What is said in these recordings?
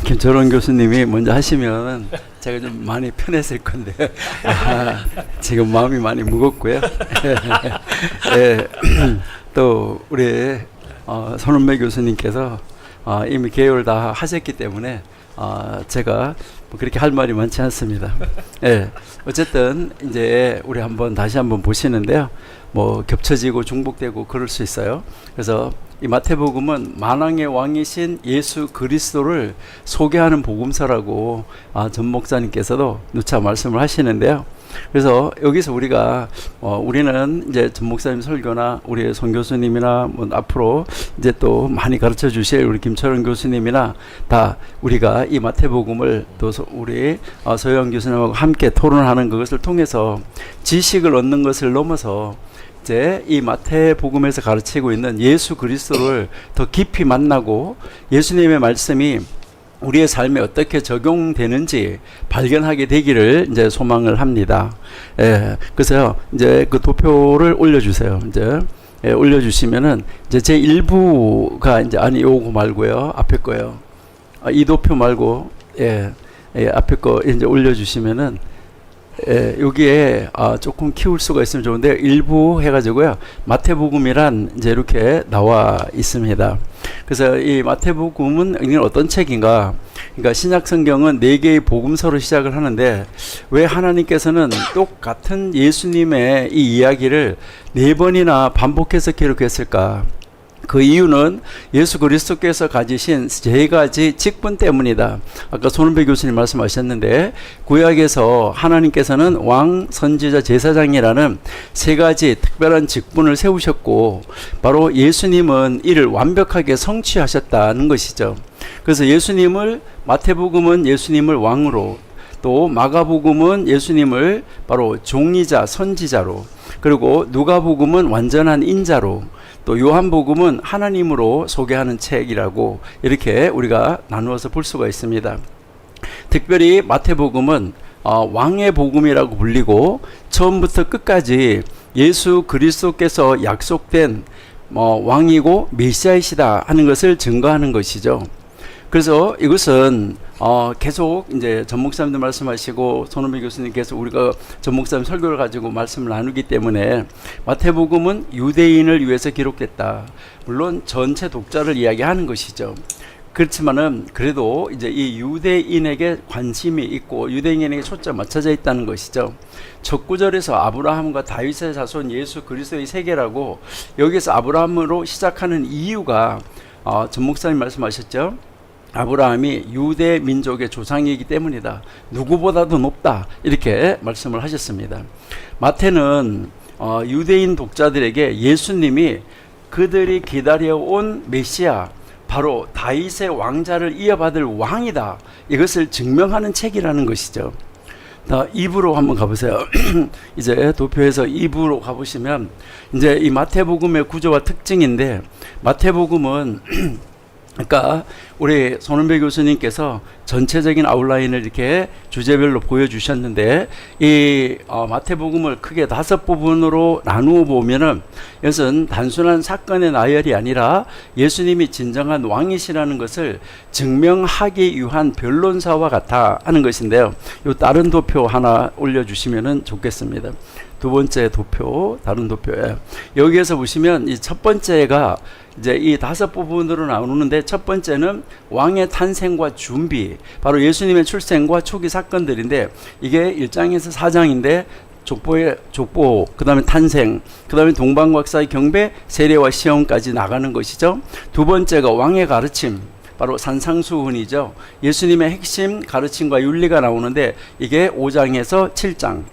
김철원 교수님이 먼저 하시면 제가 좀 많이 편했을 건데 지금 마음이 많이 무겁고요. 예, 또 우리 손은배 교수님께서 이미 개요를 다 하셨기 때문에 제가 뭐 그렇게 할 말이 많지 않습니다. 예, 어쨌든 이제 우리 다시 한번 보시는데요. 뭐 겹쳐지고 중복되고 그럴 수 있어요. 그래서 이 마태복음은 만왕의 왕이신 예수 그리스도를 소개하는 복음서라고 전 목사님께서도 누차 말씀을 하시는데요. 그래서 여기서 우리가 우리는 이제 전 목사님 설교나 우리 송 교수님이나 뭐 앞으로 이제 또 많이 가르쳐 주실 우리 김철원 교수님이나 다 우리가 이 마태복음을 또 우리 서영 교수님하고 함께 토론하는 그것을 통해서 지식을 얻는 것을 넘어서 이제 이 마태복음에서 가르치고 있는 예수 그리스도를 더 깊이 만나고 예수님의 말씀이 우리의 삶에 어떻게 적용되는지 발견하게 되기를 이제 소망을 합니다. 예, 그래서 이제 그 도표를 올려주세요. 이제 올려주시면은 이제 제 1부가 이제 아니 요거 말고요, 앞에 거요. 이 도표 말고 앞에 거 이제 올려주시면은. 여기에 조금 키울 수가 있으면 좋은데 일부 해가지고요 마태복음이란 이제 이렇게 나와 있습니다. 그래서 이 마태복음은 이게 어떤 책인가? 그러니까 신약성경은 4개의 복음서로 시작을 하는데 왜 하나님께서는 똑같은 예수님의 이 이야기를 4번이나 반복해서 기록했을까? 그 이유는 예수 그리스도께서 가지신 3가지 직분 때문이다. 아까 손은배 교수님 말씀하셨는데 구약에서 하나님께서는 왕, 선지자, 제사장이라는 3가지 특별한 직분을 세우셨고 바로 예수님은 이를 완벽하게 성취하셨다는 것이죠. 그래서 마태복음은 예수님을 왕으로, 또 마가복음은 예수님을 바로 종이자 선지자로, 그리고 누가복음은 완전한 인자로, 또 요한복음은 하나님으로 소개하는 책이라고 이렇게 우리가 나누어서 볼 수가 있습니다. 특별히 마태복음은 왕의 복음이라고 불리고 처음부터 끝까지 예수 그리스도께서 약속된 왕이고 메시아이시다 하는 것을 증거하는 것이죠. 그래서 이것은 계속 이제 전 목사님도 말씀하시고 손은배 교수님께서 우리가 전 목사님 설교를 가지고 말씀을 나누기 때문에 마태복음은 유대인을 위해서 기록됐다. 물론 전체 독자를 이야기하는 것이죠. 그렇지만은 그래도 이제 이 유대인에게 관심이 있고 유대인에게 초점 맞춰져 있다는 것이죠. 첫 구절에서 아브라함과 다윗의 자손 예수 그리스도의 세계라고 여기서 아브라함으로 시작하는 이유가 전 목사님 말씀하셨죠. 아브라함이 유대 민족의 조상이기 때문이다. 누구보다도 높다. 이렇게 말씀을 하셨습니다. 마태는 유대인 독자들에게 예수님이 그들이 기다려온 메시아, 바로 다윗의 왕자를 이어받을 왕이다. 이것을 증명하는 책이라는 것이죠. 2부로 한번 가보세요. 이제 도표에서 2부로 가보시면 이제 이 마태복음의 구조와 특징인데 마태복음은 그러니까 우리 손은배 교수님께서 전체적인 아웃라인을 이렇게 주제별로 보여주셨는데 이 마태복음을 크게 5부분으로 나누어 보면은 이것은 단순한 사건의 나열이 아니라 예수님이 진정한 왕이시라는 것을 증명하기 위한 변론사와 같아 하는 것인데요. 요 다른 도표 하나 올려주시면은 좋겠습니다. 두 번째 도표, 다른 도표에 여기에서 보시면 이 첫 번째가 이제 이 5부분으로 나누는데 첫 번째는 왕의 탄생과 준비, 바로 예수님의 출생과 초기 사건들인데 이게 1장에서 4장인데 족보, 그 다음에 탄생, 그 다음에 동방박사의 경배, 세례와 시험까지 나가는 것이죠. 두 번째가 왕의 가르침, 바로 산상수훈이죠. 예수님의 핵심 가르침과 윤리가 나오는데 이게 5장에서 7장.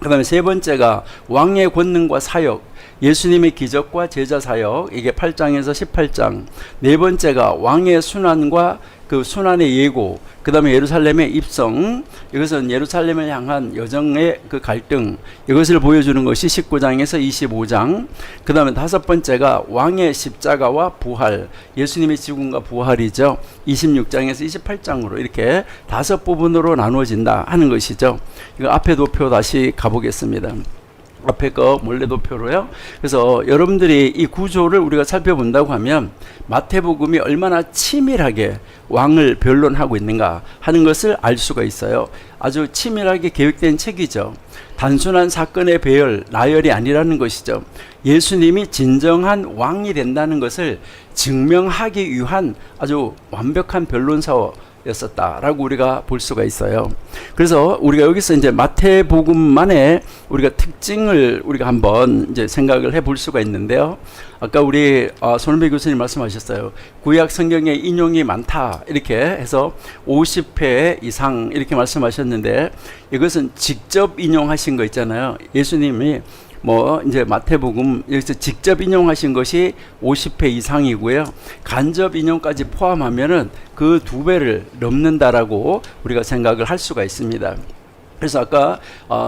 그 다음에 세 번째가 왕의 권능과 사역, 예수님의 기적과 제자 사역, 이게 8장에서 18장. 네 번째가 왕의 순환과 그 순환의 예고, 그 다음에 예루살렘의 입성, 이것은 예루살렘을 향한 여정의 그 갈등, 이것을 보여주는 것이 19장에서 25장. 그 다음에 다섯 번째가 왕의 십자가와 부활, 예수님의 죽음과 부활이죠. 26장에서 28장으로 이렇게 5부분으로 나누어진다 하는 것이죠. 이거 앞에 도표 다시 가보겠습니다. 앞에 거 몰래도표로요. 그래서 여러분들이 이 구조를 우리가 살펴본다고 하면 마태복음이 얼마나 치밀하게 왕을 변론하고 있는가 하는 것을 알 수가 있어요. 아주 치밀하게 계획된 책이죠. 단순한 사건의 배열, 나열이 아니라는 것이죠. 예수님이 진정한 왕이 된다는 것을 증명하기 위한 아주 완벽한 변론서였었다라고 우리가 볼 수가 있어요. 그래서 우리가 여기서 이제 마태복음만의 우리가 특징을 우리가 한번 이제 생각을 해볼 수가 있는데요. 아까 우리 손은배 교수님 말씀하셨어요. 구약 성경에 인용이 많다 이렇게 해서 50회 이상 이렇게 말씀하셨는데 이것은 직접 인용하신 거 있잖아요. 예수님이 이제 마태복음 여기서 직접 인용하신 것이 50회 이상이고요. 간접 인용까지 포함하면은 그 2배를 넘는다라고 우리가 생각을 할 수가 있습니다. 그래서 아까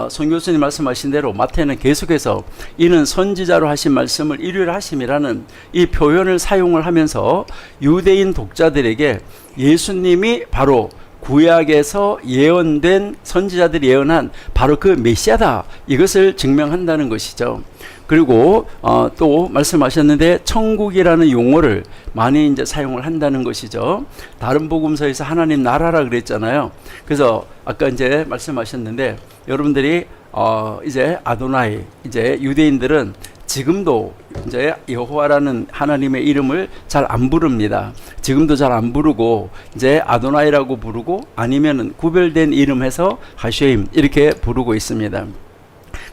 손 교수님 말씀하신 대로 마태는 계속해서 이는 선지자로 하신 말씀을 일율하심이라는 이 표현을 사용을 하면서 유대인 독자들에게 예수님이 바로 구약에서 예언된 선지자들이 예언한 바로 그 메시아다 이것을 증명한다는 것이죠. 그리고 또 말씀하셨는데 천국이라는 용어를 많이 이제 사용을 한다는 것이죠. 다른 복음서에서 하나님 나라라 그랬잖아요. 그래서 아까 이제 말씀하셨는데 여러분들이 이제 아도나이 이제 유대인들은 지금도 이제 여호와라는 하나님의 이름을 잘 안 부릅니다. 지금도 잘 안 부르고 이제 아도나이라고 부르고 아니면은 구별된 이름해서 하쉐임 이렇게 부르고 있습니다.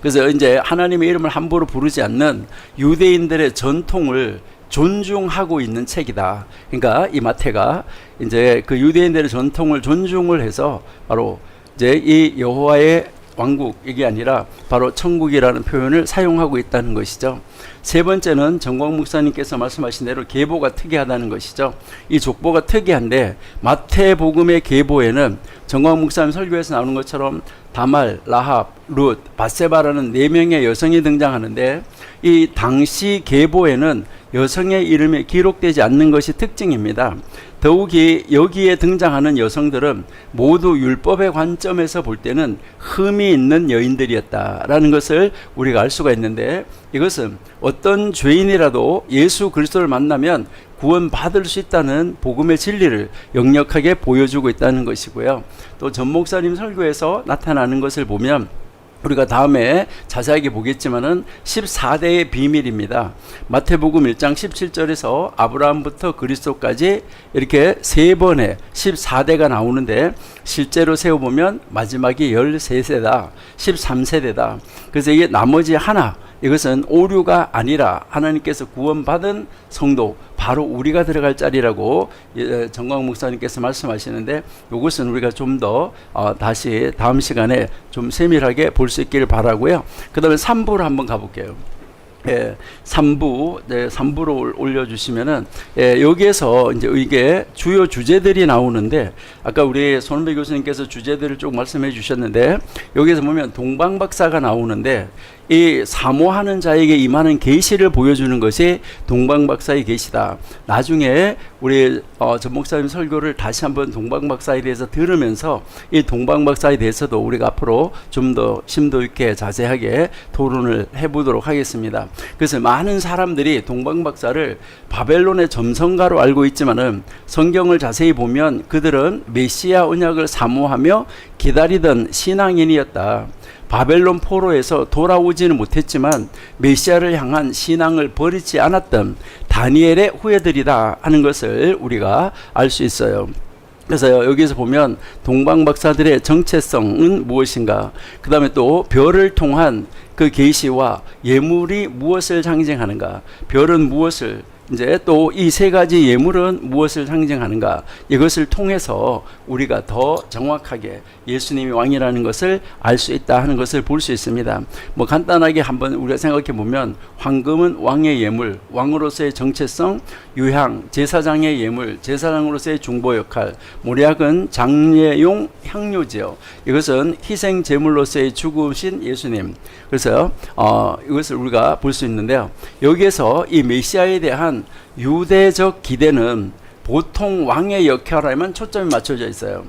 그래서 이제 하나님의 이름을 함부로 부르지 않는 유대인들의 전통을 존중하고 있는 책이다. 그러니까 이 마태가 이제 그 유대인들의 전통을 존중을 해서 바로 이제 이 여호와의 왕국 이게 아니라 바로 천국이라는 표현을 사용하고 있다는 것이죠. 세 번째는 정광 목사님께서 말씀하신 대로 계보가 특이하다는 것이죠. 이 족보가 특이한데 마태복음의 계보에는 정광 목사님 설교에서 나오는 것처럼 다말, 라합, 룻, 바세바라는 4명의 여성이 등장하는데 이 당시 계보에는 여성의 이름이 기록되지 않는 것이 특징입니다. 더욱이 여기에 등장하는 여성들은 모두 율법의 관점에서 볼 때는 흠이 있는 여인들이었다라는 것을 우리가 알 수가 있는데 이것은 어떤 죄인이라도 예수 그리스도를 만나면 구원받을 수 있다는 복음의 진리를 역력하게 보여주고 있다는 것이고요. 또 전 목사님 설교에서 나타나는 것을 보면 우리가 다음에 자세하게 보겠지만은 14대의 비밀입니다. 마태복음 1장 17절에서 아브라함부터 그리스도까지 이렇게 3번의 14대가 나오는데 실제로 세어보면 마지막이 13세다, 13세대다. 그래서 이게 나머지 하나, 이것은 오류가 아니라 하나님께서 구원받은 성도, 바로 우리가 들어갈 자리라고 정광 목사님께서 말씀하시는데 이것은 우리가 좀 더 다시 다음 시간에 좀 세밀하게 볼 수 있기를 바라고요. 그 다음에 3부로 한번 가볼게요. 3부로 올려주시면은, 여기에서 이제 이게 주요 주제들이 나오는데, 아까 우리 손은배 교수님께서 주제들을 쭉 말씀해 주셨는데, 여기에서 보면 동방박사가 나오는데, 이 사모하는 자에게 임하는 계시를 보여주는 것이 동방박사의 계시다. 나중에 우리 전 목사님 설교를 다시 한번 동방박사에 대해서 들으면서 이 동방박사에 대해서도 우리가 앞으로 좀 더 심도 있게 자세하게 토론을 해보도록 하겠습니다. 그래서 많은 사람들이 동방박사를 바벨론의 점성가로 알고 있지만은 성경을 자세히 보면 그들은 메시아 언약을 사모하며 기다리던 신앙인이었다. 바벨론 포로에서 돌아오지는 못했지만 메시아를 향한 신앙을 버리지 않았던 다니엘의 후예들이다 하는 것을 우리가 알 수 있어요. 그래서 여기서 보면 동방박사들의 정체성은 무엇인가, 그 다음에 또 별을 통한 그 계시와 예물이 무엇을 상징하는가, 별은 무엇을, 이제 또 이 3가지 예물은 무엇을 상징하는가, 이것을 통해서 우리가 더 정확하게 예수님이 왕이라는 것을 알 수 있다 하는 것을 볼 수 있습니다. 간단하게 한번 우리가 생각해 보면 황금은 왕의 예물, 왕으로서의 정체성, 유향, 제사장의 예물, 제사장으로서의 중보 역할, 모략은 장례용 향료지요. 이것은 희생 제물로서의 죽으신 예수님. 그래서 이것을 우리가 볼 수 있는데요. 여기에서 이 메시아에 대한 유대적 기대는 보통 왕의 역할에만 초점이 맞춰져 있어요.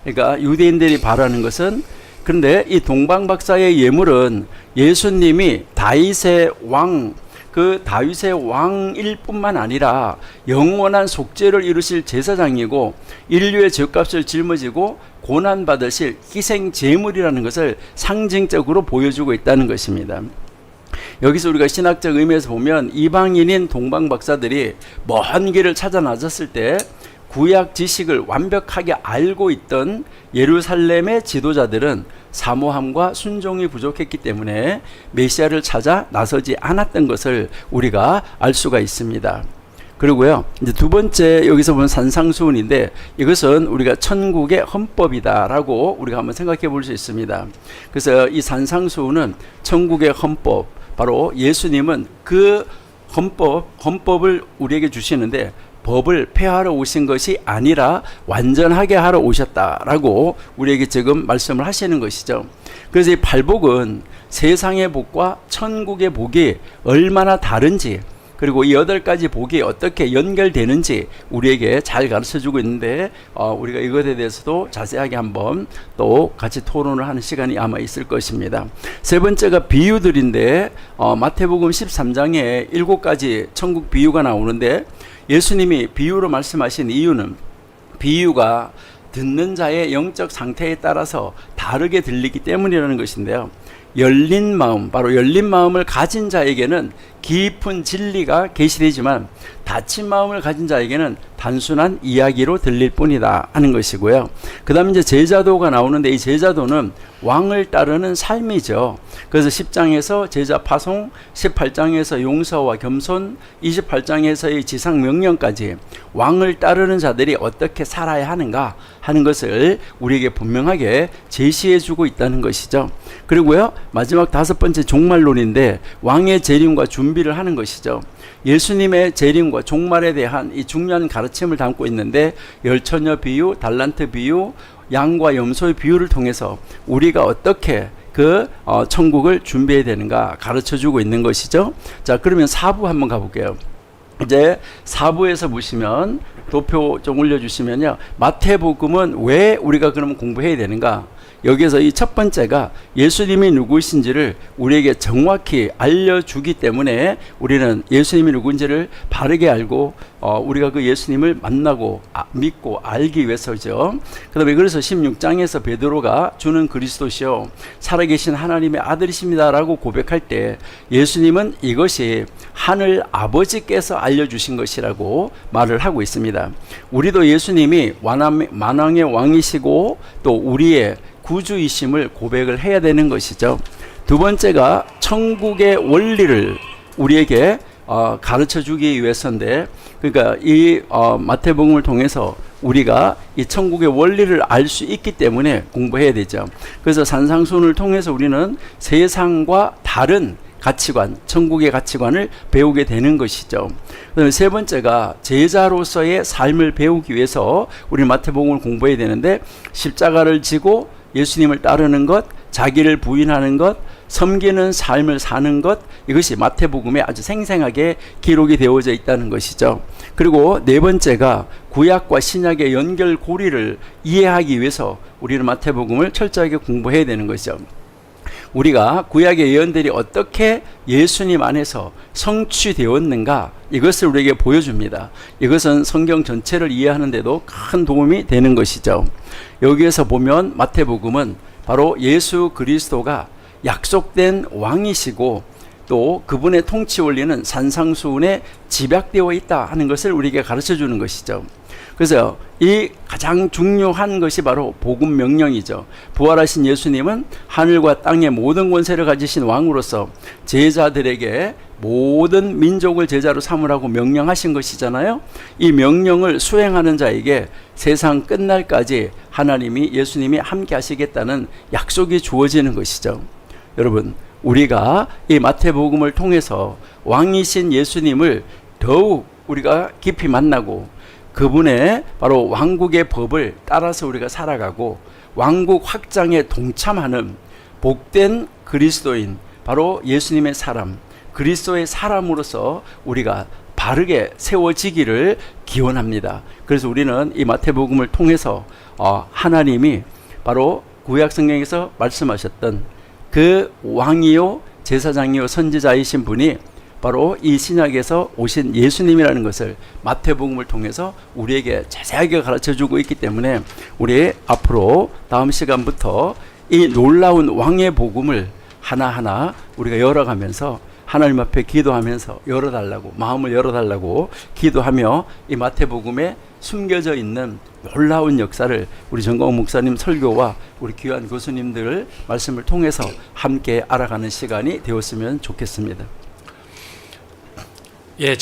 그러니까 유대인들이 바라는 것은 그런데 이 동방박사의 예물은 예수님이 다윗의 왕, 그 다윗의 왕일 뿐만 아니라 영원한 속죄를 이루실 제사장이고 인류의 죄값을 짊어지고 고난받으실 희생 제물이라는 것을 상징적으로 보여주고 있다는 것입니다. 여기서 우리가 신학적 의미에서 보면 이방인인 동방박사들이 먼 길을 찾아 나섰을 때 구약 지식을 완벽하게 알고 있던 예루살렘의 지도자들은 사모함과 순종이 부족했기 때문에 메시아를 찾아 나서지 않았던 것을 우리가 알 수가 있습니다. 그리고요, 이제 두 번째 여기서 보면 산상수훈인데 이것은 우리가 천국의 헌법이다라고 우리가 한번 생각해 볼 수 있습니다. 그래서 이 산상수훈은 천국의 헌법, 바로 예수님은 그 헌법을 우리에게 주시는데 법을 폐하러 오신 것이 아니라 완전하게 하러 오셨다라고 우리에게 지금 말씀을 하시는 것이죠. 그래서 이 팔복은 세상의 복과 천국의 복이 얼마나 다른지, 그리고 이 8가지 복이 어떻게 연결되는지 우리에게 잘 가르쳐주고 있는데 우리가 이것에 대해서도 자세하게 한번 또 같이 토론을 하는 시간이 아마 있을 것입니다. 세 번째가 비유들인데 마태복음 13장에 7가지 천국 비유가 나오는데 예수님이 비유로 말씀하신 이유는 비유가 듣는 자의 영적 상태에 따라서 다르게 들리기 때문이라는 것인데요. 열린 마음, 바로 열린 마음을 가진 자에게는 깊은 진리가 계시되지만 닫힌 마음을 가진 자에게는 단순한 이야기로 들릴 뿐이다 하는 것이고요. 그 다음에 이제 제자도가 나오는데 이 제자도는 왕을 따르는 삶이죠. 그래서 10장에서 제자 파송, 18장에서 용서와 겸손, 28장에서의 지상 명령까지 왕을 따르는 자들이 어떻게 살아야 하는가 하는 것을 우리에게 분명하게 제시해 주고 있다는 것이죠. 그리고요, 마지막 5번째 종말론인데 왕의 재림과 준비를 하는 것이죠. 예수님의 재림과 종말에 대한 이 중요한 가르침을 담고 있는데 열처녀 비유, 달란트 비유, 양과 염소의 비유를 통해서 우리가 어떻게 그 천국을 준비해야 되는가 가르쳐주고 있는 것이죠. 자, 그러면 4부 한번 가볼게요. 이제 4부에서 보시면 도표 좀 올려주시면요, 마태복음은 왜 우리가 그러면 공부해야 되는가? 여기에서 이 첫 번째가 예수님이 누구이신지를 우리에게 정확히 알려주기 때문에 우리는 예수님이 누구인지를 바르게 알고 우리가 그 예수님을 만나고 믿고 알기 위해서죠. 그 다음에 그래서 16장에서 베드로가 주는 그리스도시요 살아계신 하나님의 아들이십니다 라고 고백할 때 예수님은 이것이 하늘 아버지께서 알려주신 것이라고 말을 하고 있습니다. 우리도 예수님이 만왕의 왕이시고 또 우리의 구주이심을 고백을 해야 되는 것이죠. 두 번째가 천국의 원리를 우리에게 가르쳐 주기 위해서인데, 그러니까 이 마태복음을 통해서 우리가 이 천국의 원리를 알 수 있기 때문에 공부해야 되죠. 그래서 산상수훈을 통해서 우리는 세상과 다른 가치관, 천국의 가치관을 배우게 되는 것이죠. 그다음에 세 번째가 제자로서의 삶을 배우기 위해서 우리 마태복음을 공부해야 되는데 십자가를 지고 예수님을 따르는 것, 자기를 부인하는 것, 섬기는 삶을 사는 것, 이것이 마태복음에 아주 생생하게 기록이 되어져 있다는 것이죠. 그리고 네 번째가 구약과 신약의 연결고리를 이해하기 위해서 우리는 마태복음을 철저하게 공부해야 되는 것이죠. 우리가 구약의 예언들이 어떻게 예수님 안에서 성취되었는가, 이것을 우리에게 보여줍니다. 이것은 성경 전체를 이해하는 데도 큰 도움이 되는 것이죠. 여기에서 보면 마태복음은 바로 예수 그리스도가 약속된 왕이시고 또 그분의 통치 원리는 산상수훈에 집약되어 있다 하는 것을 우리에게 가르쳐 주는 것이죠. 그래서 이 가장 중요한 것이 바로 복음 명령이죠. 부활하신 예수님은 하늘과 땅의 모든 권세를 가지신 왕으로서 제자들에게 모든 민족을 제자로 삼으라고 명령하신 것이잖아요. 이 명령을 수행하는 자에게 세상 끝날까지 하나님이, 예수님이 함께 하시겠다는 약속이 주어지는 것이죠. 여러분, 우리가 이 마태복음을 통해서 왕이신 예수님을 더욱 우리가 깊이 만나고 그분의 바로 왕국의 법을 따라서 우리가 살아가고 왕국 확장에 동참하는 복된 그리스도인, 바로 예수님의 사람, 그리스도의 사람으로서 우리가 바르게 세워지기를 기원합니다. 그래서 우리는 이 마태복음을 통해서 하나님이 바로 구약 성경에서 말씀하셨던 그 왕이요 제사장이요 선지자이신 분이 바로 이 신약에서 오신 예수님이라는 것을 마태복음을 통해서 우리에게 자세하게 가르쳐주고 있기 때문에 우리 앞으로 다음 시간부터 이 놀라운 왕의 복음을 하나하나 우리가 열어가면서 하나님 앞에 기도하면서 열어달라고, 마음을 열어달라고 기도하며 이 마태복음에 숨겨져 있는 놀라운 역사를 우리 정광훈 목사님 설교와 우리 귀한 교수님들 말씀을 통해서 함께 알아가는 시간이 되었으면 좋겠습니다. 예.